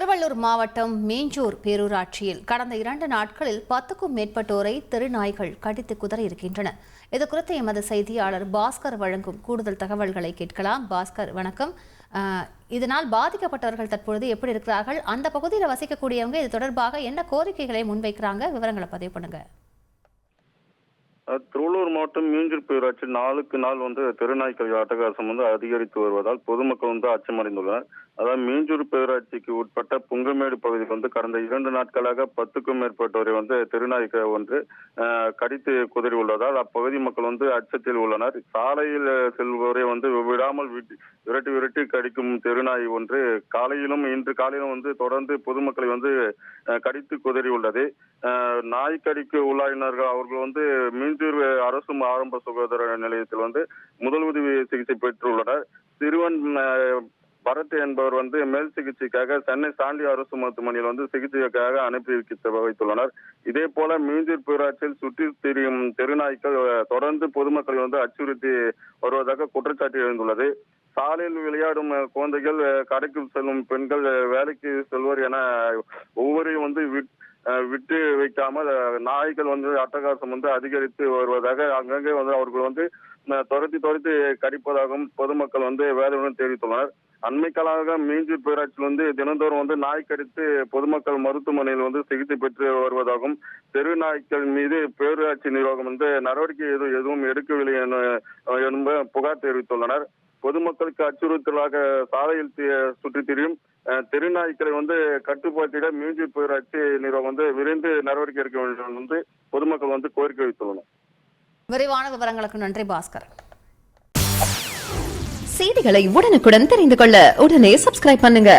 திருவள்ளூர் மாவட்டம் மீஞ்சூர் பேரூராட்சியில் கடந்த 2 நாட்களில் 10க்கும் மேற்பட்டோரை தெருநாய்கள் கடித்து குதறி இருக்கின்றன. இதுகுறித்து எமது செய்தியாளர் பாஸ்கர் வழங்கும் கூடுதல் தகவல்களை கேட்கலாம். பாஸ்கர், வணக்கம். இதனால் பாதிக்கப்பட்டவர்கள் தற்பொழுது எப்படி இருக்கிறார்கள்? அந்த பகுதியில் வசிக்கக்கூடியவங்க இது தொடர்பாக என்ன கோரிக்கைகளை முன்வைக்கிறாங்க? விவரங்களை பதிவு பண்ணுங்க. திருவள்ளூர் மாவட்டம் மீஞ்சூர் பேரூராட்சி நாளுக்கு நாள் தெருநாய்க்கள் அட்டகாசம் அதிகரித்து வருவதால் பொதுமக்கள் அச்சமடைந்துள்ளனர். அதாவது மீஞ்சூர் பேரூராட்சிக்கு உட்பட்ட புங்கமேடு பகுதியில் கடந்த 2 நாட்களாக 10க்கும் மேற்பட்டோரை தெருநாய்கள் கடித்து குதறி உள்ளதால் அப்பகுதி மக்கள் அச்சத்தில் உள்ளனர். சாலையில் செல்வோரை விடாமல் விரட்டி கடிக்கும் தெருநாய் இன்று காலையிலும் தொடர்ந்து பொதுமக்களை கடித்து குதறி உள்ளது. நாய் கடிக்கு உள்ளாயினார்கள். அவர்கள் மீஞ்சூர் அரசு ஆரம்ப சுகாதார நிலையத்தில் முதலுதவி சிகிச்சை பெற்றுள்ளனர். சிறுவன் பரத் என்பவர் மேல் சிகிச்சைக்காக சென்னை சாண்டி அரசு மருத்துவமனையில் சிகிச்சைக்காக அனுப்பி வைத்துள்ளனர். இதே போல மீஞ்சூர் பேரூராட்சியில் சுற்றி திரியும் தெருநாய்க்கள் தொடர்ந்து பொதுமக்களை அச்சுறுத்தி வருவதாக குற்றச்சாட்டு எழுந்துள்ளது. சாலையில் விளையாடும் குழந்தைகள், கடைக்கு செல்லும் பெண்கள், வேலைக்கு செல்வோர் என ஒவ்வொருவரையும் விட்டு வைக்காமல் நாய்கள் அட்டகாசம் அதிகரித்து வருவதாக அங்கங்கே அவர்கள் துரத்தி கடிப்பதாகவும் பொதுமக்கள் வேதனையுடன் தெரிவித்துள்ளனர். அண்மை காலமாக மீஞ்சூர் பேரூராட்சியில் தினந்தோறும் நாய் கடித்து பொதுமக்கள் மருத்துவமனையில் சிகிச்சை பெற்று வருவதாகவும் தெரு மீது பேரூராட்சி நிர்வாகம் நடவடிக்கை எதுவும் எடுக்கவில்லை என புகார் தெரிவித்துள்ளனர். பொதுமக்களுக்கு அச்சுறுத்தலாக சாலையில் சுற்றி திரியும் தெருநாய்க்களை கட்டுப்பாட்டிட மீஞ்சூர் பேரூராட்சி நிர்வாகம் விரைந்து நடவடிக்கை எடுக்க வேண்டும் என்று பொதுமக்கள் கோரிக்கை வைத்துள்ளனர். விரிவான விவரங்களுக்கு நன்றி பாஸ்கர். செய்திகளை உடனுக்குடன் தெரிந்து கொள்ள உடனே சப்ஸ்கிரைப் பண்ணுங்க.